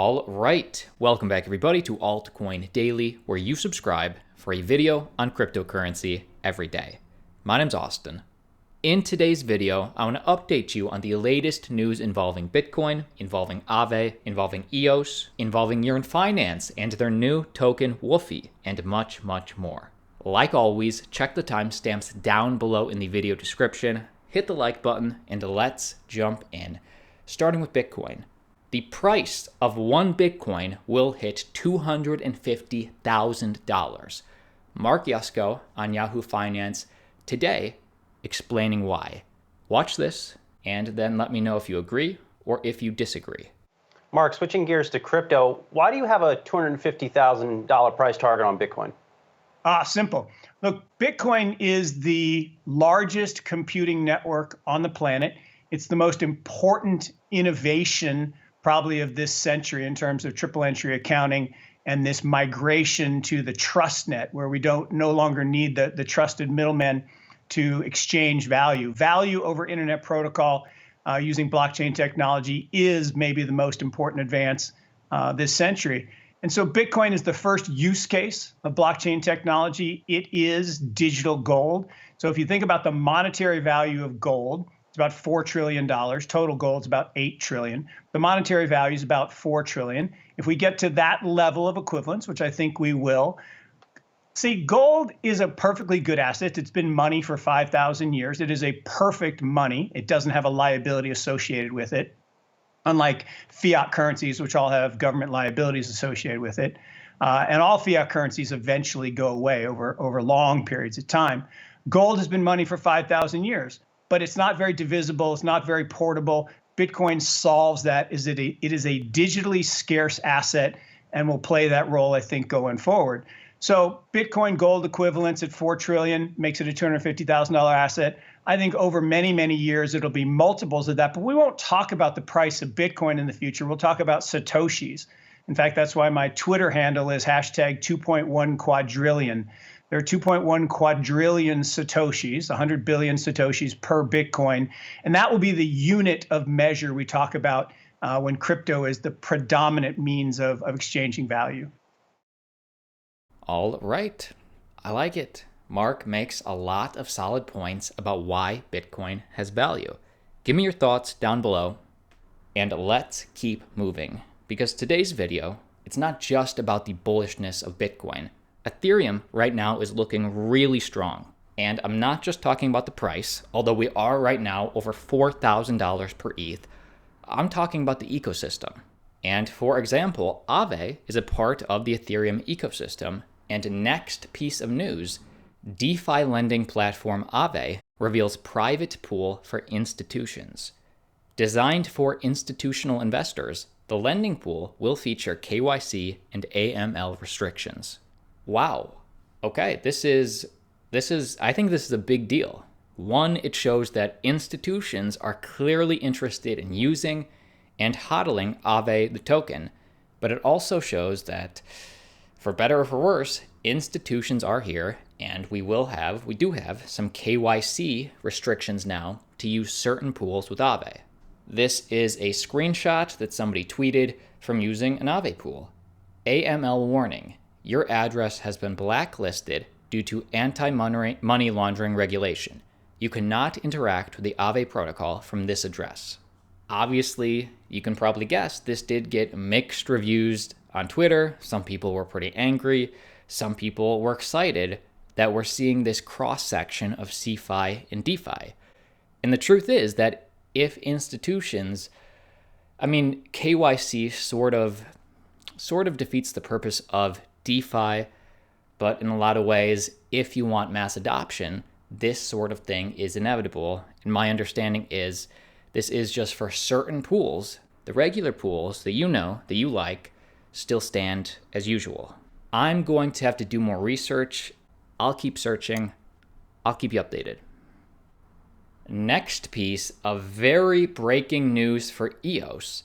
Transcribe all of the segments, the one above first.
All right, welcome back everybody to Altcoin Daily, where you subscribe for a video on cryptocurrency every day. My name's Austin. In today's video, I want to update you on the latest news involving Bitcoin, involving Aave, involving EOS, involving Yearn Finance and their new token WOOFY, and much, much more. Like always, check the timestamps down below in the video description, hit the like button, and let's jump in. Starting with Bitcoin. The price of one Bitcoin will hit $250,000. Mark Yusko on Yahoo Finance today explaining why. Watch this and then let me know if you agree or if you disagree. Mark, switching gears to crypto, why do you have a $250,000 price target on Bitcoin? Simple. Look, Bitcoin is the largest computing network on the planet. It's the most important innovation probably of this century in terms of triple entry accounting and this migration to the trust net where we no longer need the trusted middlemen to exchange value. Value over internet protocol using blockchain technology is maybe the most important advance this century. And so Bitcoin is the first use case of blockchain technology. It is digital gold. So if you think about the monetary value of gold, it's about $4 trillion. Total gold is about $8 trillion. The monetary value is about $4 trillion. If we get to that level of equivalence, which I think we will, see, gold is a perfectly good asset. It's been money for 5,000 years. It is a perfect money. It doesn't have a liability associated with it, unlike fiat currencies, which all have government liabilities associated with it. And all fiat currencies eventually go away over long periods of time. Gold has been money for 5,000 years. But it's not very divisible. It's not very portable. Bitcoin solves that. It is a digitally scarce asset and will play that role, I think, going forward. So Bitcoin gold equivalence at $4 trillion makes it a $250,000 asset. I think over many, many years, it'll be multiples of that. But we won't talk about the price of Bitcoin in the future. We'll talk about Satoshis. In fact, that's why my Twitter handle is hashtag 2.1 quadrillion. There are 2.1 quadrillion Satoshis, 100 billion Satoshis per Bitcoin. And that will be the unit of measure we talk about when crypto is the predominant means of exchanging value. All right. I like it. Mark makes a lot of solid points about why Bitcoin has value. Give me your thoughts down below. And let's keep moving. Because today's video, it's not just about the bullishness of Bitcoin. Ethereum right now is looking really strong. And I'm not just talking about the price, although we are right now over $4,000 per ETH. I'm talking about the ecosystem. And for example, Aave is a part of the Ethereum ecosystem. And next piece of news, DeFi lending platform Aave reveals private pool for institutions. Designed for institutional investors, the lending pool will feature KYC and AML restrictions. Wow. Okay, I think this is a big deal. One, it shows that institutions are clearly interested in using and hodling Aave, the token, but it also shows that, for better or for worse, institutions are here, and we do have some KYC restrictions now to use certain pools with Aave. This is a screenshot that somebody tweeted from using an Aave pool. AML warning. Your address has been blacklisted due to anti-money laundering regulation. You cannot interact with the Aave protocol from this address. Obviously, you can probably guess this did get mixed reviews on Twitter. Some people were pretty angry. Some people were excited that we're seeing this cross-section of CeFi and DeFi. And the truth is that if institutions, KYC sort of defeats the purpose of DeFi, but in a lot of ways, if you want mass adoption, this sort of thing is inevitable. And my understanding is this is just for certain pools. The regular pools that you know, that you like, still stand as usual. I'm going to have to do more research. I'll keep searching. I'll keep you updated. Next piece of very breaking news for EOS.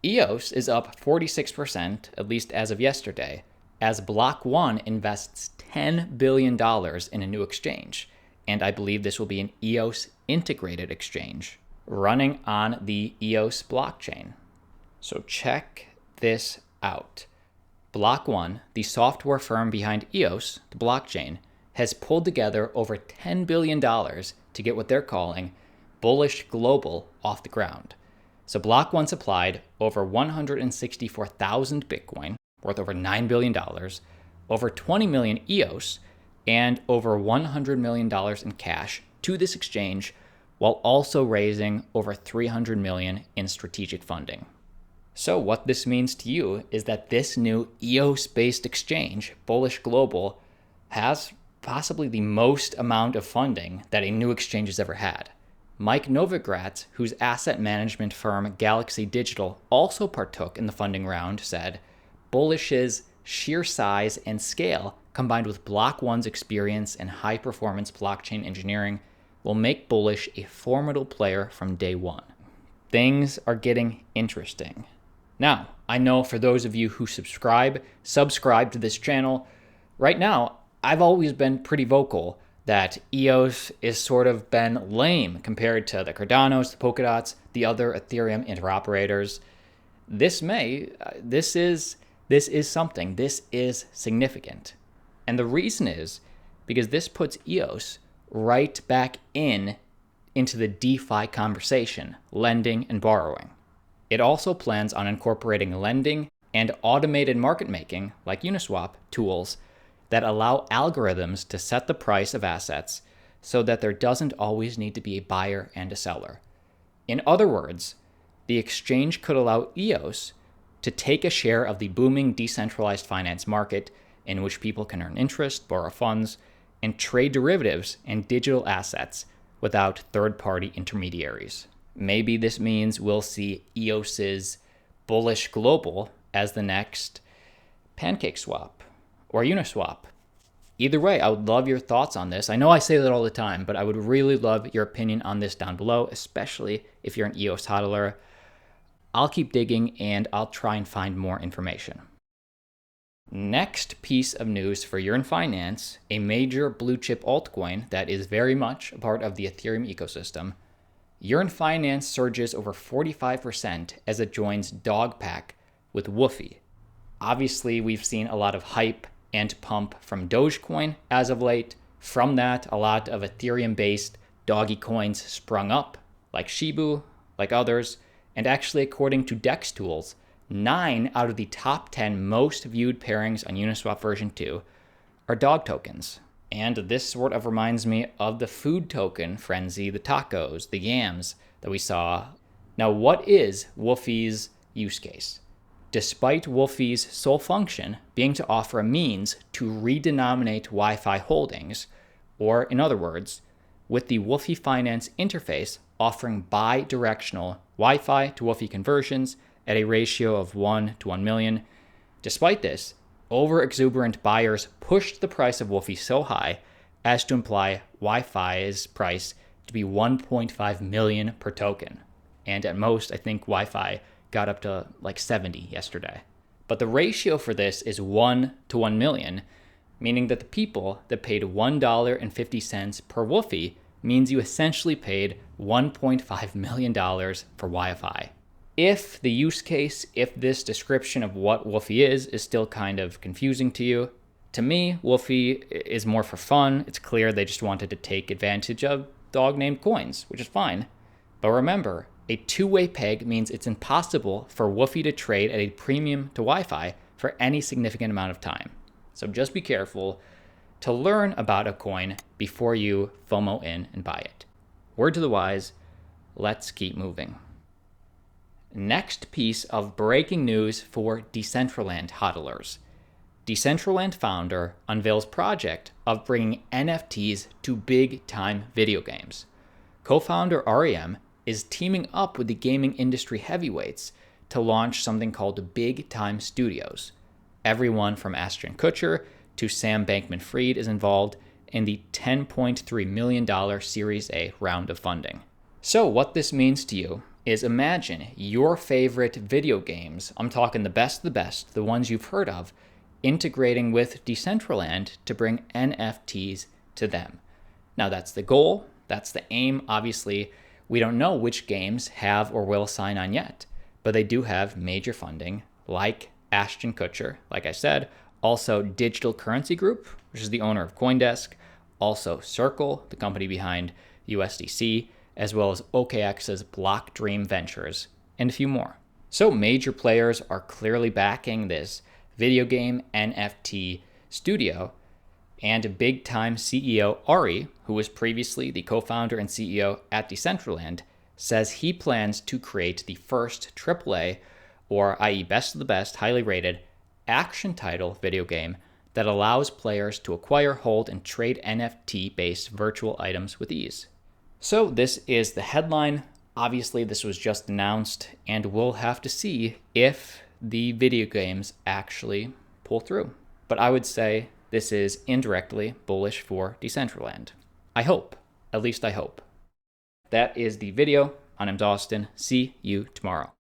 EOS is up 46%, at least as of yesterday, as Block 1 invests $10 billion in a new exchange. And I believe this will be an EOS integrated exchange running on the EOS blockchain. So check this out. Block One, the software firm behind EOS, the blockchain, has pulled together over $10 billion to get what they're calling Bullish Global off the ground. So Block One supplied over 164,000 Bitcoin, worth over $9 billion, over 20 million EOS, and over $100 million in cash to this exchange, while also raising over $300 million in strategic funding. So what this means to you is that this new EOS-based exchange, Bullish Global, has possibly the most amount of funding that a new exchange has ever had. Mike Novogratz, whose asset management firm Galaxy Digital also partook in the funding round, said, Bullish's sheer size and scale, combined with Block One's experience in high-performance blockchain engineering, will make Bullish a formidable player from day one. Things are getting interesting. Now, I know for those of you who subscribe to this channel, right now, I've always been pretty vocal that EOS is sort of been lame compared to the Cardanos, the Polkadots, the other Ethereum interoperators. This is something. This is significant. And the reason is because this puts EOS right back into the DeFi conversation, lending and borrowing. It also plans on incorporating lending and automated market making, like Uniswap, tools that allow algorithms to set the price of assets so that there doesn't always need to be a buyer and a seller. In other words, the exchange could allow EOS to take a share of the booming decentralized finance market in which people can earn interest, borrow funds, and trade derivatives and digital assets without third-party intermediaries. Maybe this means we'll see EOS's Bullish Global as the next PancakeSwap or Uniswap. Either way, I would love your thoughts on this. I know I say that all the time, but I would really love your opinion on this down below, especially if you're an EOS hodler. I'll keep digging and I'll try and find more information. Next piece of news for Yearn Finance, a major blue chip altcoin that is very much a part of the Ethereum ecosystem. Yearn Finance surges over 45% as it joins Dogpack with WOOFY. Obviously, we've seen a lot of hype and pump from Dogecoin as of late. From that, a lot of Ethereum-based doggy coins sprung up, like Shibu, like others, and actually, according to Dex Tools, 9 out of the top 10 most viewed pairings on Uniswap version 2 are dog tokens. And this sort of reminds me of the food token frenzy, the tacos, the yams that we saw. Now, what is WOOFY's use case? Despite WOOFY's sole function being to offer a means to redenominate Wi-Fi holdings, or in other words, with the WOOFY Finance interface offering bi-directional Wi-Fi to WOOFY conversions at a ratio of 1 to 1 million. Despite this, over-exuberant buyers pushed the price of WOOFY so high as to imply Wi-Fi's price to be 1.5 million per token. And at most, I think Wi-Fi got up to like 70 yesterday. But the ratio for this is 1 to 1 million, meaning that the people that paid $1.50 per WOOFY means you essentially paid $1.5 million for Wi-Fi. If the use case, if this description of what WOOFY is still kind of confusing to you, to me, WOOFY is more for fun. It's clear they just wanted to take advantage of dog-named coins, which is fine. But remember, a two-way peg means it's impossible for WOOFY to trade at a premium to Wi-Fi for any significant amount of time. So just be careful to learn about a coin before you FOMO in and buy it. Word to the wise, let's keep moving. Next piece of breaking news for Decentraland hodlers. Decentraland founder unveils project of bringing NFTs to big-time video games. Co-founder REM is teaming up with the gaming industry heavyweights to launch something called Big Time Studios. Everyone from Ashton Kutcher to Sam Bankman-Fried is involved in the $10.3 million Series A round of funding. So what this means to you is imagine your favorite video games, I'm talking the best of the best, the ones you've heard of, integrating with Decentraland to bring NFTs to them. Now that's the goal, that's the aim. Obviously, we don't know which games have or will sign on yet, but they do have major funding like Ashton Kutcher, like I said, also Digital Currency Group, which is the owner of CoinDesk, also Circle, the company behind USDC, as well as OKX's Block Dream Ventures, and a few more. So major players are clearly backing this video game NFT studio, and big-time CEO Ari, who was previously the co-founder and CEO at Decentraland, says he plans to create the first AAA, or i.e. best of the best, highly rated, action title video game that allows players to acquire, hold, and trade NFT-based virtual items with ease. So this is the headline. Obviously, this was just announced, and we'll have to see if the video games actually pull through. But I would say this is indirectly bullish for Decentraland. I hope. At least I hope. That is the video. My name's Austin. See you tomorrow.